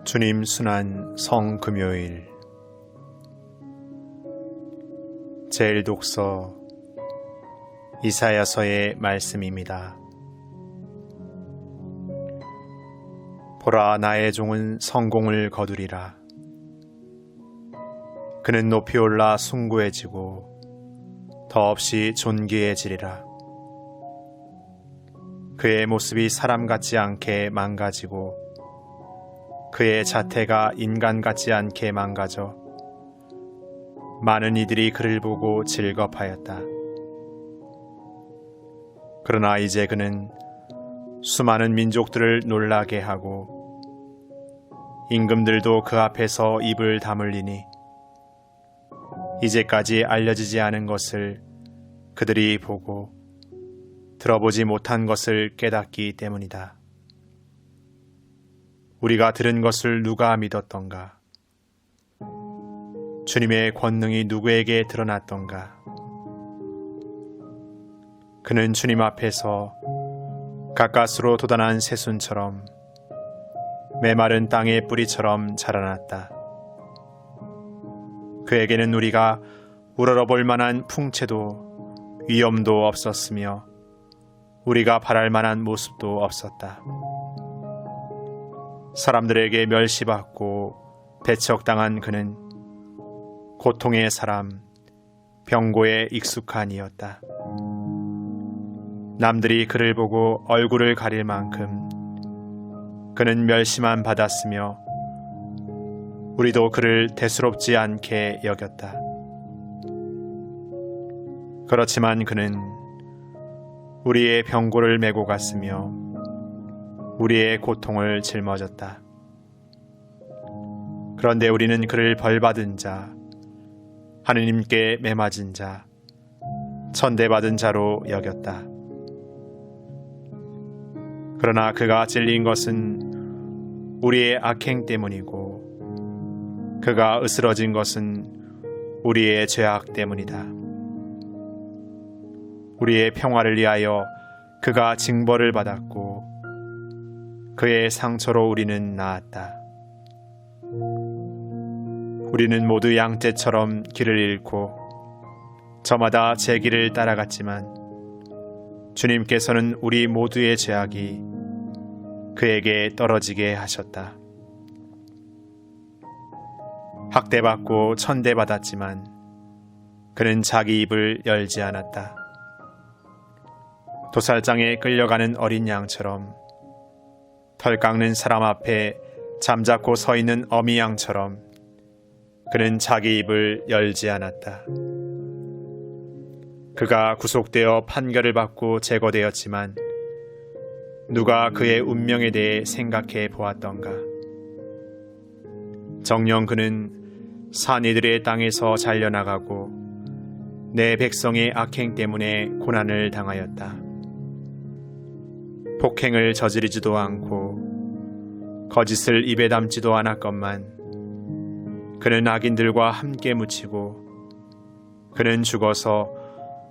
주님 순환 성금요일 제1독서 이사야서의 말씀입니다. 보라, 나의 종은 성공을 거두리라. 그는 높이 올라 숭고해지고 더없이 존귀해지리라. 그의 모습이 사람 같지 않게 망가지고 그의 자태가 인간 같지 않게 망가져 많은 이들이 그를 보고 즐겁하였다. 그러나 이제 그는 수많은 민족들을 놀라게 하고 임금들도 그 앞에서 입을 다물리니 이제까지 알려지지 않은 것을 그들이 보고 들어보지 못한 것을 깨닫기 때문이다. 우리가 들은 것을 누가 믿었던가? 주님의 권능이 누구에게 드러났던가? 그는 주님 앞에서 가까스로 돋아난 새순처럼 메마른 땅의 뿌리처럼 자라났다. 그에게는 우리가 우러러볼 만한 풍채도 위엄도 없었으며 우리가 바랄 만한 모습도 없었다. 사람들에게 멸시받고 배척당한 그는 고통의 사람, 병고에 익숙한 이였다. 남들이 그를 보고 얼굴을 가릴 만큼 그는 멸시만 받았으며 우리도 그를 대수롭지 않게 여겼다. 그렇지만 그는 우리의 병고를 메고 갔으며 우리의 고통을 짊어졌다. 그런데 우리는 그를 벌받은 자, 하느님께 매맞은 자, 천대받은 자로 여겼다. 그러나 그가 찔린 것은 우리의 악행 때문이고 그가 으스러진 것은 우리의 죄악 때문이다. 우리의 평화를 위하여 그가 징벌을 받았고 그의 상처로 우리는 나았다. 우리는 모두 양떼처럼 길을 잃고 저마다 제 길을 따라갔지만 주님께서는 우리 모두의 죄악이 그에게 떨어지게 하셨다. 학대받고 천대받았지만 그는 자기 입을 열지 않았다. 도살장에 끌려가는 어린 양처럼 털 깎는 사람 앞에 잠자코 서 있는 어미 양처럼 그는 자기 입을 열지 않았다. 그가 구속되어 판결을 받고 제거되었지만 누가 그의 운명에 대해 생각해 보았던가? 정녕 그는 산이들의 땅에서 잘려나가고 내 백성의 악행 때문에 고난을 당하였다. 폭행을 저지르지도 않고 거짓을 입에 담지도 않았건만 그는 악인들과 함께 묻히고 그는 죽어서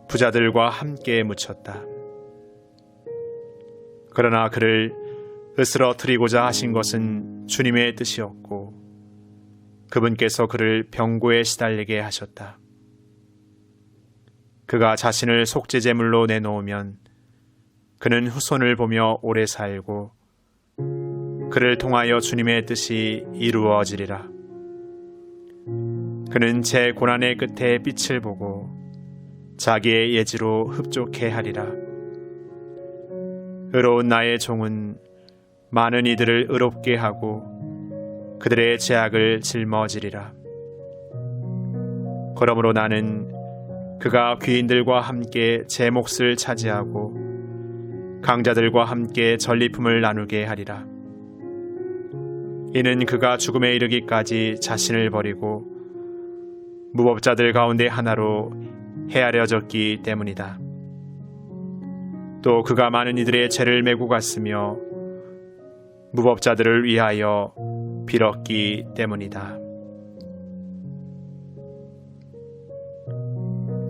부자들과 함께 묻혔다. 그러나 그를 으스러뜨리고자 하신 것은 주님의 뜻이었고 그분께서 그를 병고에 시달리게 하셨다. 그가 자신을 속죄제물로 내놓으면 그는 후손을 보며 오래 살고 그를 통하여 주님의 뜻이 이루어지리라. 그는 제 고난의 끝에 빛을 보고 자기의 예지로 흡족해 하리라. 의로운 나의 종은 많은 이들을 의롭게 하고 그들의 죄악을 짊어지리라. 그러므로 나는 그가 귀인들과 함께 제 몫을 차지하고 강자들과 함께 전리품을 나누게 하리라. 이는 그가 죽음에 이르기까지 자신을 버리고 무법자들 가운데 하나로 헤아려졌기 때문이다. 또 그가 많은 이들의 죄를 메고 갔으며 무법자들을 위하여 빌었기 때문이다.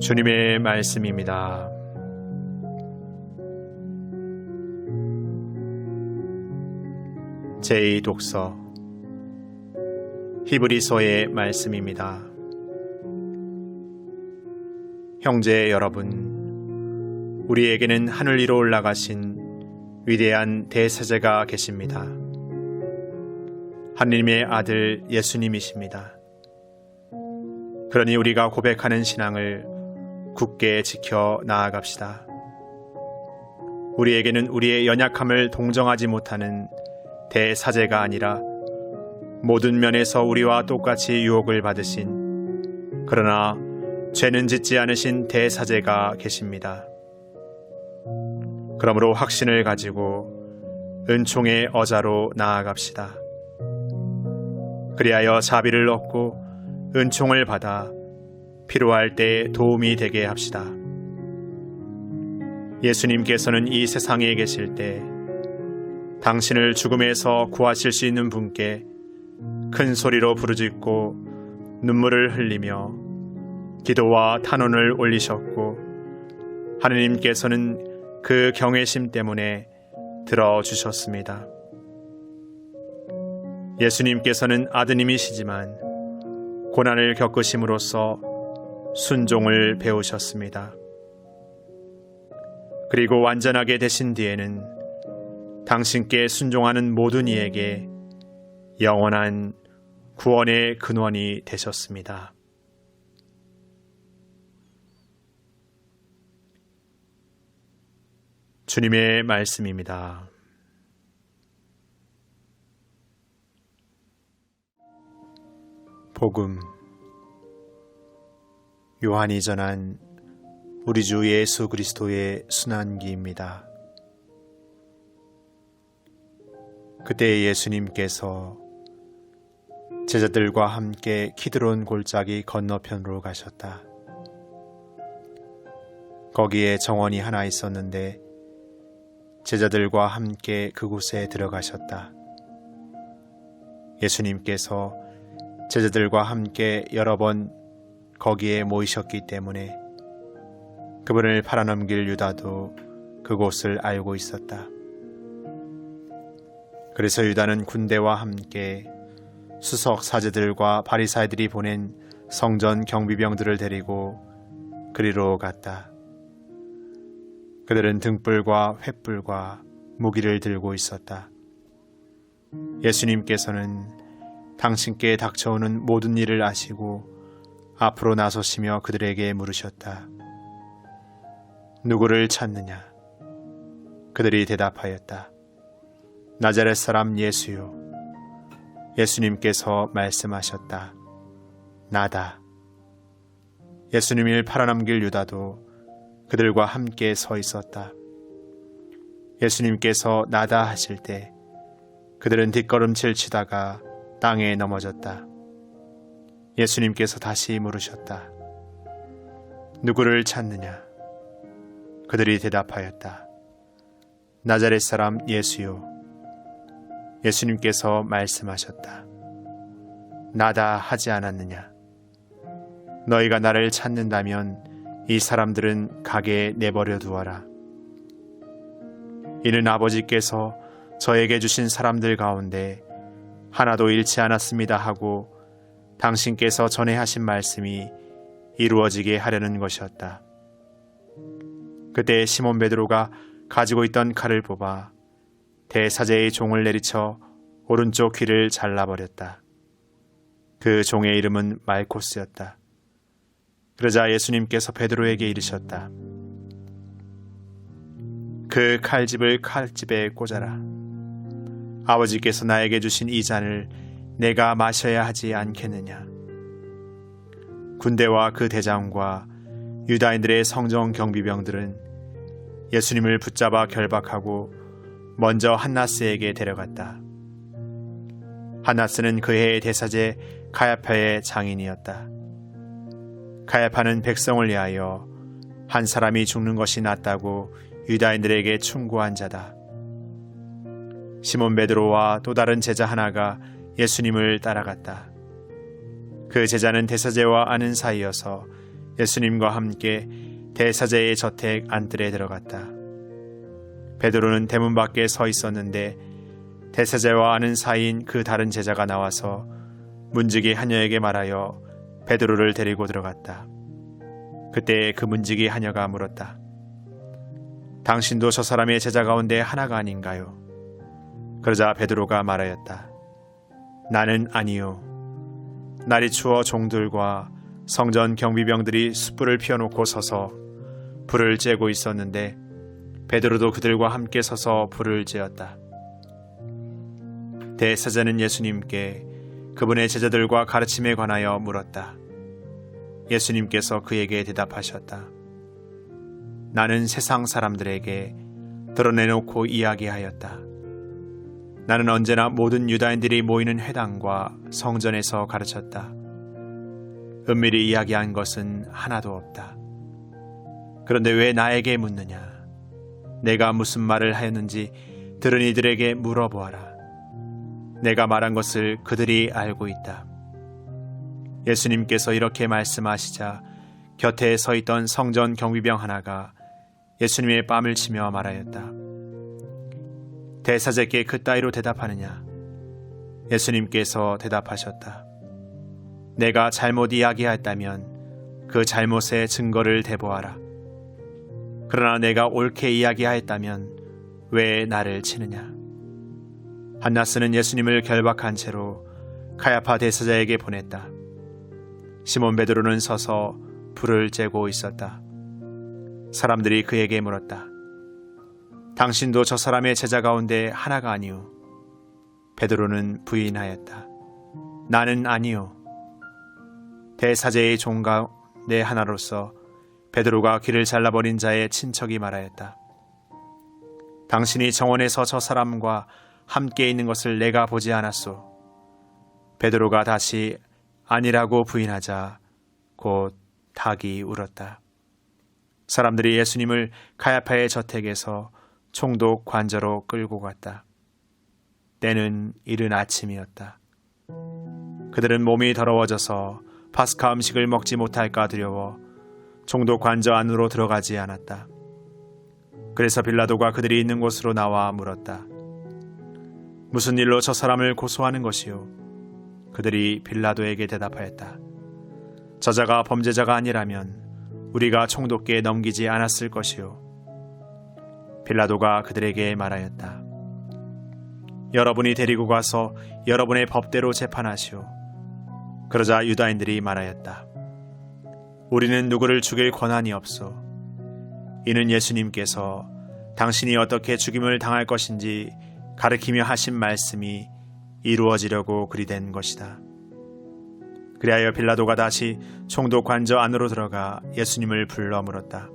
주님의 말씀입니다. 제2독서 히브리서의 말씀입니다. 형제 여러분, 우리에게는 하늘 위로 올라가신 위대한 대사제가 계십니다. 하느님의 아들 예수님이십니다. 그러니 우리가 고백하는 신앙을 굳게 지켜 나아갑시다. 우리에게는 우리의 연약함을 동정하지 못하는 대사제가 아니라 모든 면에서 우리와 똑같이 유혹을 받으신, 그러나 죄는 짓지 않으신 대사제가 계십니다. 그러므로 확신을 가지고 은총의 어자로 나아갑시다. 그리하여 자비를 얻고 은총을 받아 필요할 때 도움이 되게 합시다. 예수님께서는 이 세상에 계실 때 당신을 죽음에서 구하실 수 있는 분께 큰 소리로 부르짖고 눈물을 흘리며 기도와 탄원을 올리셨고, 하느님께서는 그 경외심 때문에 들어주셨습니다. 예수님께서는 아드님이시지만 고난을 겪으심으로써 순종을 배우셨습니다. 그리고 완전하게 되신 뒤에는 당신께 순종하는 모든 이에게 영원한 구원의 근원이 되셨습니다. 주님의 말씀입니다. 복음. 요한이 전한 우리 주 예수 그리스도의 순환기입니다. 그때 예수님께서 제자들과 함께 키드론 골짜기 건너편으로 가셨다. 거기에 정원이 하나 있었는데 제자들과 함께 그곳에 들어가셨다. 예수님께서 제자들과 함께 여러 번 거기에 모이셨기 때문에 그분을 팔아넘길 유다도 그곳을 알고 있었다. 그래서 유다는 군대와 함께 수석 사제들과 바리사이들이 보낸 성전 경비병들을 데리고 그리로 갔다. 그들은 등불과 횃불과 무기를 들고 있었다. 예수님께서는 당신께 닥쳐오는 모든 일을 아시고 앞으로 나서시며 그들에게 물으셨다. 누구를 찾느냐? 그들이 대답하였다. 나자렛 사람 예수요. 예수님께서 말씀하셨다. 나다. 예수님을 팔아넘길 유다도 그들과 함께 서 있었다. 예수님께서 나다 하실 때 그들은 뒷걸음질 치다가 땅에 넘어졌다. 예수님께서 다시 물으셨다. 누구를 찾느냐? 그들이 대답하였다. 나자렛 사람 예수요. 예수님께서 말씀하셨다. 나다 하지 않았느냐? 너희가 나를 찾는다면 이 사람들은 가게 내버려 두어라. 이는 아버지께서 저에게 주신 사람들 가운데 하나도 잃지 않았습니다 하고 당신께서 전에 하신 말씀이 이루어지게 하려는 것이었다. 그때 시몬 베드로가 가지고 있던 칼을 뽑아 대사제의 종을 내리쳐 오른쪽 귀를 잘라버렸다. 그 종의 이름은 말코스였다. 그러자 예수님께서 베드로에게 이르셨다. 그 칼집을 칼집에 꽂아라. 아버지께서 나에게 주신 이 잔을 내가 마셔야 하지 않겠느냐. 군대와 그 대장과 유다인들의 성정 경비병들은 예수님을 붙잡아 결박하고 먼저 한나스에게 데려갔다. 한나스는 그 해의 대사제 가야파의 장인이었다. 가야파는 백성을 위하여 한 사람이 죽는 것이 낫다고 유다인들에게 충고한 자다. 시몬 베드로와 또 다른 제자 하나가 예수님을 따라갔다. 그 제자는 대사제와 아는 사이여서 예수님과 함께 대사제의 저택 안뜰에 들어갔다. 베드로는 대문 밖에 서 있었는데 대사제와 아는 사이인 그 다른 제자가 나와서 문지기 하녀에게 말하여 베드로를 데리고 들어갔다. 그때 그 문지기 하녀가 물었다. 당신도 저 사람의 제자 가운데 하나가 아닌가요? 그러자 베드로가 말하였다. 나는 아니요. 날이 추워 종들과 성전 경비병들이 숯불을 피워놓고 서서 불을 쬐고 있었는데 베드로도 그들과 함께 서서 불을 쬐었다. 대사자는 예수님께 그분의 제자들과 가르침에 관하여 물었다. 예수님께서 그에게 대답하셨다. 나는 세상 사람들에게 드러내놓고 이야기하였다. 나는 언제나 모든 유다인들이 모이는 회당과 성전에서 가르쳤다. 은밀히 이야기한 것은 하나도 없다. 그런데 왜 나에게 묻느냐? 내가 무슨 말을 하였는지 들은 이들에게 물어보아라. 내가 말한 것을 그들이 알고 있다. 예수님께서 이렇게 말씀하시자 곁에 서 있던 성전 경비병 하나가 예수님의 뺨을 치며 말하였다. 대사제께 그따위로 대답하느냐? 예수님께서 대답하셨다. 내가 잘못 이야기하였다면 그 잘못의 증거를 대보아라. 그러나 내가 옳게 이야기하였다면 왜 나를 치느냐? 한나스는 예수님을 결박한 채로 카야파 대사자에게 보냈다. 시몬 베드로는 서서 불을 쬐고 있었다. 사람들이 그에게 물었다. 당신도 저 사람의 제자 가운데 하나가 아니오? 베드로는 부인하였다. 나는 아니오. 대사제의 종 가운데 하나로서 베드로가 귀를 잘라버린 자의 친척이 말하였다. 당신이 정원에서 저 사람과 함께 있는 것을 내가 보지 않았소. 베드로가 다시 아니라고 부인하자 곧 닭이 울었다. 사람들이 예수님을 가야파의 저택에서 총독 관저로 끌고 갔다. 때는 이른 아침이었다. 그들은 몸이 더러워져서 파스카 음식을 먹지 못할까 두려워 총독 관저 안으로 들어가지 않았다. 그래서 빌라도가 그들이 있는 곳으로 나와 물었다. 무슨 일로 저 사람을 고소하는 것이요? 그들이 빌라도에게 대답하였다. 저자가 범죄자가 아니라면 우리가 총독께 넘기지 않았을 것이요. 빌라도가 그들에게 말하였다. 여러분이 데리고 가서 여러분의 법대로 재판하시오. 그러자 유다인들이 말하였다. 우리는 누구를 죽일 권한이 없소. 이는 예수님께서 당신이 어떻게 죽임을 당할 것인지 가르치며 하신 말씀이 이루어지려고 그리 된 것이다. 그리하여 빌라도가 다시 총독 관저 안으로 들어가 예수님을 불러 물었다.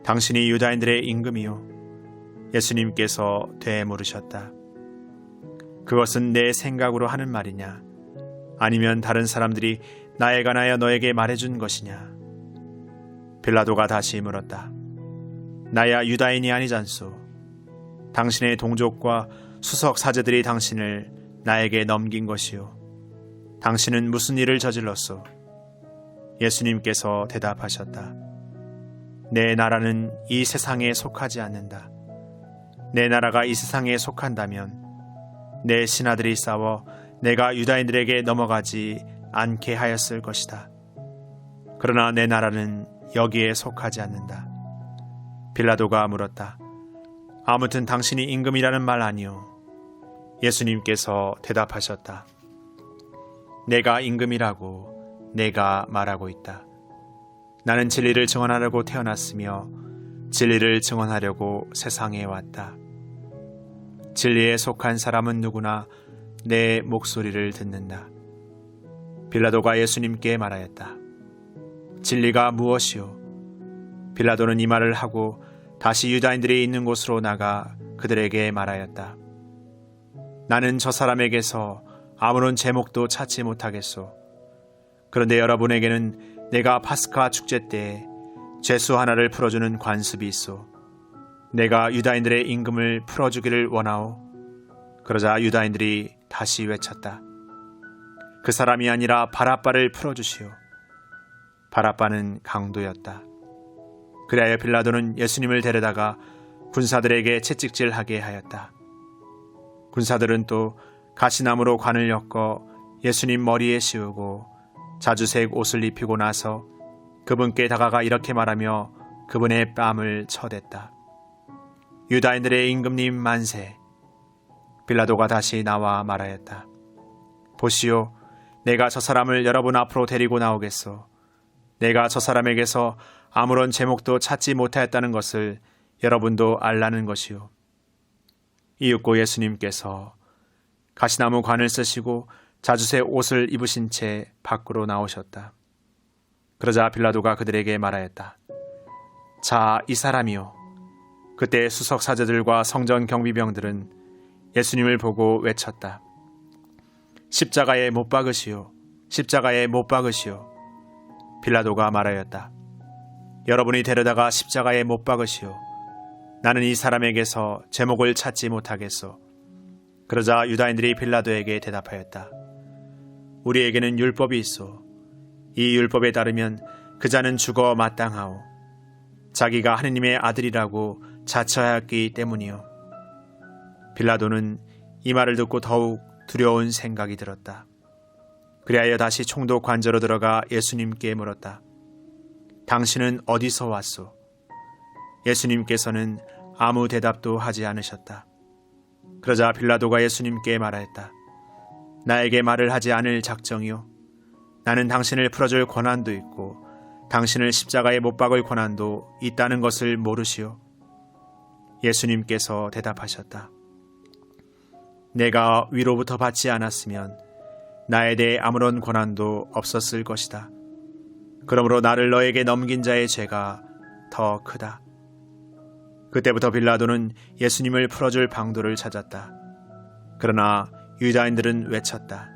당신이 유다인들의 임금이요? 예수님께서 되물으셨다. 그것은 내 생각으로 하는 말이냐? 아니면 다른 사람들이 나에 관하여 너에게 말해준 것이냐? 빌라도가 다시 물었다. 나야 유다인이 아니잖소. 당신의 동족과 수석 사제들이 당신을 나에게 넘긴 것이요. 당신은 무슨 일을 저질렀소? 예수님께서 대답하셨다. 내 나라는 이 세상에 속하지 않는다. 내 나라가 이 세상에 속한다면 내 신하들이 싸워 내가 유다인들에게 넘어가지 않게 하였을 것이다. 그러나 내 나라는 여기에 속하지 않는다. 빌라도가 물었다. 아무튼 당신이 임금이라는 말 아니오? 예수님께서 대답하셨다. 내가 임금이라고 내가 말하고 있다. 나는 진리를 증언하려고 태어났으며 진리를 증언하려고 세상에 왔다. 진리에 속한 사람은 누구나 내 목소리를 듣는다. 빌라도가 예수님께 말하였다. 진리가 무엇이오? 빌라도는 이 말을 하고 다시 유다인들이 있는 곳으로 나가 그들에게 말하였다. 나는 저 사람에게서 아무런 제목도 찾지 못하겠소. 그런데 여러분에게는 내가 파스카 축제 때 죄수 하나를 풀어주는 관습이 있소. 내가 유다인들의 임금을 풀어주기를 원하오. 그러자 유다인들이 다시 외쳤다. 그 사람이 아니라 바라바를 풀어주시오. 바라바는 강도였다. 그리하여 빌라도는 예수님을 데려다가 군사들에게 채찍질하게 하였다. 군사들은 또 가시나무로 관을 엮어 예수님 머리에 씌우고 자주색 옷을 입히고 나서 그분께 다가가 이렇게 말하며 그분의 뺨을 쳐댔다. 유다인들의 임금님 만세. 빌라도가 다시 나와 말하였다. 보시오, 내가 저 사람을 여러분 앞으로 데리고 나오겠소. 내가 저 사람에게서 아무런 제목도 찾지 못하였다는 것을 여러분도 알라는 것이요. 이윽고 예수님께서 가시나무 관을 쓰시고 자주색 옷을 입으신 채 밖으로 나오셨다. 그러자 빌라도가 그들에게 말하였다. 자, 이 사람이요. 그때 수석 사제들과 성전 경비병들은 예수님을 보고 외쳤다. 십자가에 못 박으시오. 십자가에 못 박으시오. 빌라도가 말하였다. 여러분이 데려다가 십자가에 못 박으시오. 나는 이 사람에게서 제목을 찾지 못하겠소. 그러자 유다인들이 빌라도에게 대답하였다. 우리에게는 율법이 있소. 이 율법에 따르면 그 자는 죽어 마땅하오. 자기가 하느님의 아들이라고 자처하였기 때문이요. 빌라도는 이 말을 듣고 더욱 두려운 생각이 들었다. 그리하여 다시 총독 관저로 들어가 예수님께 물었다. 당신은 어디서 왔소? 예수님께서는 아무 대답도 하지 않으셨다. 그러자 빌라도가 예수님께 말하였다. 나에게 말을 하지 않을 작정이요. 나는 당신을 풀어줄 권한도 있고 당신을 십자가에 못 박을 권한도 있다는 것을 모르시오. 예수님께서 대답하셨다. 내가 위로부터 받지 않았으면 나에 대해 아무런 권한도 없었을 것이다. 그러므로 나를 너에게 넘긴 자의 죄가 더 크다. 그때부터 빌라도는 예수님을 풀어줄 방도를 찾았다. 그러나 유다인들은 외쳤다.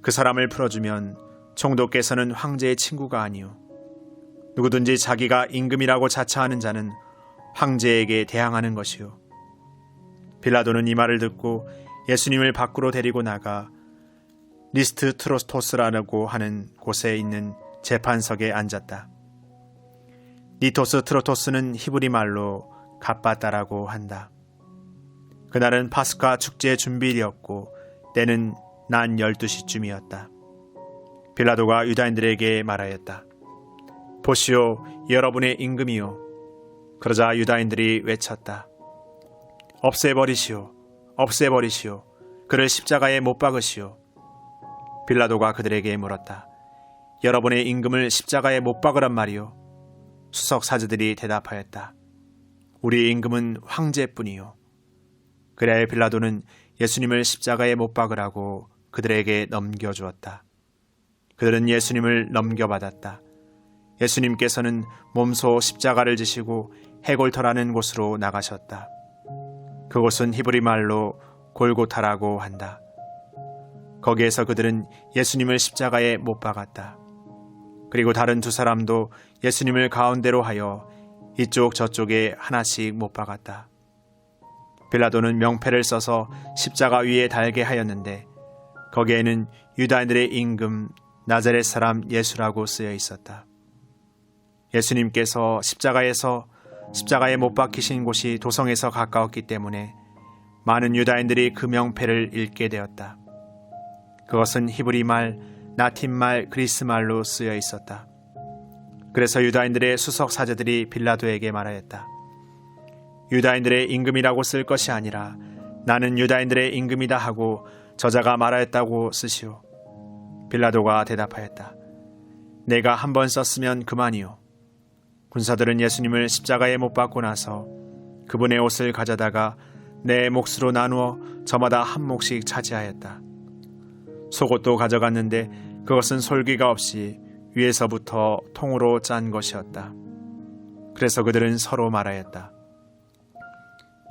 그 사람을 풀어주면 총독께서는 황제의 친구가 아니오. 누구든지 자기가 임금이라고 자처하는 자는 황제에게 대항하는 것이오. 빌라도는 이 말을 듣고 예수님을 밖으로 데리고 나가 리스트 트로토스라고 하는 곳에 있는 재판석에 앉았다. 니토스 트로토스는 히브리 말로 갑바다라고 한다. 그날은 파스카 축제 준비일이었고 때는 낮 12시쯤이었다. 빌라도가 유다인들에게 말하였다. 보시오, 여러분의 임금이요. 그러자 유다인들이 외쳤다. 없애버리시오. 없애버리시오. 그를 십자가에 못 박으시오. 빌라도가 그들에게 물었다. 여러분의 임금을 십자가에 못 박으란 말이오. 수석 사제들이 대답하였다. 우리 임금은 황제뿐이요. 그래야 빌라도는 예수님을 십자가에 못 박으라고 그들에게 넘겨주었다. 그들은 예수님을 넘겨받았다. 예수님께서는 몸소 십자가를 지시고 해골터라는 곳으로 나가셨다. 그곳은 히브리 말로 골고타라고 한다. 거기에서 그들은 예수님을 십자가에 못 박았다. 그리고 다른 두 사람도 예수님을 가운데로 하여 이쪽 저쪽에 하나씩 못 박았다. 빌라도는 명패를 써서 십자가 위에 달게 하였는데 거기에는 유다인들의 임금 나자렛 사람 예수라고 쓰여 있었다. 예수님께서 십자가에 못 박히신 곳이 도성에서 가까웠기 때문에 많은 유다인들이 그 명패를 읽게 되었다. 그것은 히브리 말, 라틴 말, 그리스 말로 쓰여 있었다. 그래서 유다인들의 수석 사제들이 빌라도에게 말하였다. 유다인들의 임금이라고 쓸 것이 아니라 나는 유다인들의 임금이다 하고 저자가 말하였다고 쓰시오. 빌라도가 대답하였다. 내가 한 번 썼으면 그만이오. 군사들은 예수님을 십자가에 못 박고 나서 그분의 옷을 가져다가 내 몫으로 나누어 저마다 한 몫씩 차지하였다. 속옷도 가져갔는데 그것은 솔기가 없이 위에서부터 통으로 짠 것이었다. 그래서 그들은 서로 말하였다.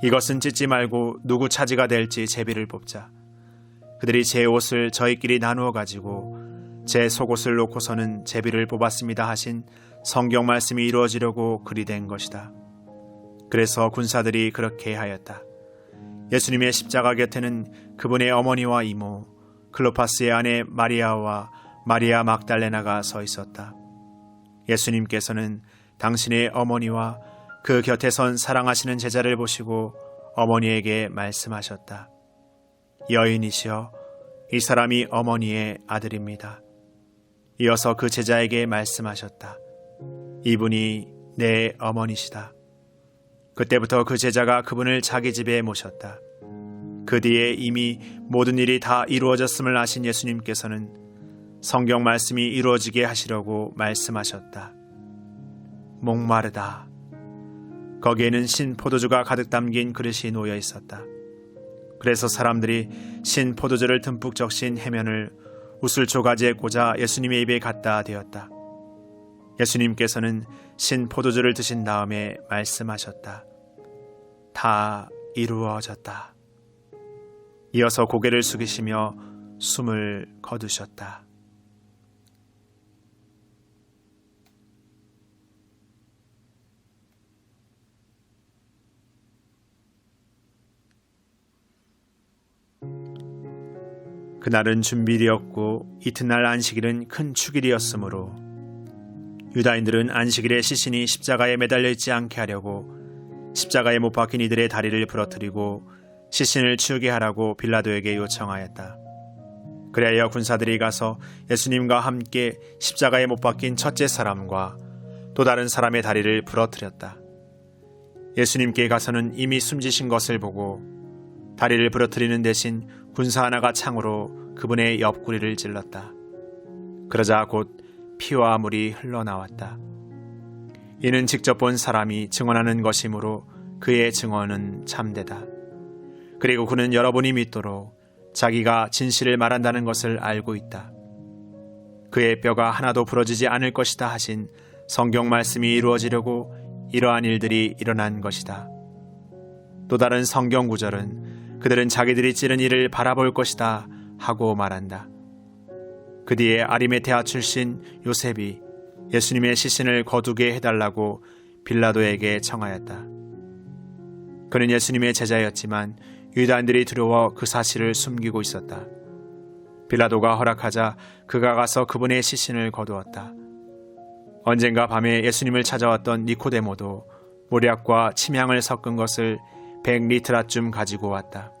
이것은 찢지 말고 누구 차지가 될지 제비를 뽑자. 그들이 제 옷을 저희끼리 나누어 가지고 제 속옷을 놓고서는 제비를 뽑았습니다 하신 성경 말씀이 이루어지려고 그리 된 것이다. 그래서 군사들이 그렇게 하였다. 예수님의 십자가 곁에는 그분의 어머니와 이모, 클로파스의 아내 마리아와 마리아 막달레나가 서 있었다. 예수님께서는 당신의 어머니와 그 곁에 선 사랑하시는 제자를 보시고 어머니에게 말씀하셨다. 여인이시여, 이 사람이 어머니의 아들입니다. 이어서 그 제자에게 말씀하셨다. 이분이 내 어머니시다. 그때부터 그 제자가 그분을 자기 집에 모셨다. 그 뒤에 이미 모든 일이 다 이루어졌음을 아신 예수님께서는 성경 말씀이 이루어지게 하시려고 말씀하셨다. 목마르다. 거기에는 신 포도주가 가득 담긴 그릇이 놓여 있었다. 그래서 사람들이 신 포도주를 듬뿍 적신 해면을 우슬 조가지에 꽂아 예수님의 입에 갖다 대었다. 예수님께서는 신 포도주를 드신 다음에 말씀하셨다. 다 이루어졌다. 이어서 고개를 숙이시며 숨을 거두셨다. 그날은 준비일이었고 이튿날 안식일은 큰 축일이었으므로 유다인들은 안식일에 시신이 십자가에 매달려 있지 않게 하려고 십자가에 못 박힌 이들의 다리를 부러뜨리고 시신을 치우게 하라고 빌라도에게 요청하였다. 그리하여 군사들이 가서 예수님과 함께 십자가에 못 박힌 첫째 사람과 또 다른 사람의 다리를 부러뜨렸다. 예수님께 가서는 이미 숨지신 것을 보고 다리를 부러뜨리는 대신 군사 하나가 창으로 그분의 옆구리를 찔렀다. 그러자 곧 피와 물이 흘러나왔다. 이는 직접 본 사람이 증언하는 것이므로 그의 증언은 참되다. 그리고 그는 여러분이 믿도록 자기가 진실을 말한다는 것을 알고 있다. 그의 뼈가 하나도 부러지지 않을 것이다 하신 성경 말씀이 이루어지려고 이러한 일들이 일어난 것이다. 또 다른 성경 구절은 그들은 자기들이 찌른 이를 바라볼 것이다 하고 말한다. 그 뒤에 아리마테아 출신 요셉이 예수님의 시신을 거두게 해달라고 빌라도에게 청하였다. 그는 예수님의 제자였지만 유다인들이 두려워 그 사실을 숨기고 있었다. 빌라도가 허락하자 그가 가서 그분의 시신을 거두었다. 언젠가 밤에 예수님을 찾아왔던 니코데모도 모략과 침향을 섞은 것을 100리트라쯤 가지고 왔다.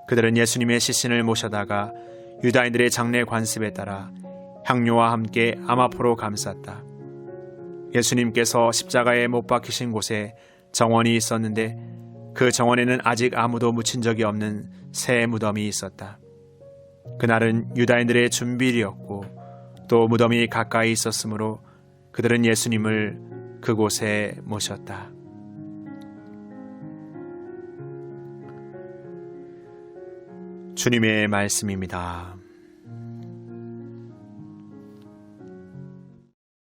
그들은 예수님의 시신을 모셔다가 유다인들의 장례 관습에 따라 향료와 함께 아마포로 감쌌다. 예수님께서 십자가에 못 박히신 곳에 정원이 있었는데 그 정원에는 아직 아무도 묻힌 적이 없는 새 무덤이 있었다. 그날은 유다인들의 준비일이었고 또 무덤이 가까이 있었으므로 그들은 예수님을 그곳에 모셨다. 주님의 말씀입니다.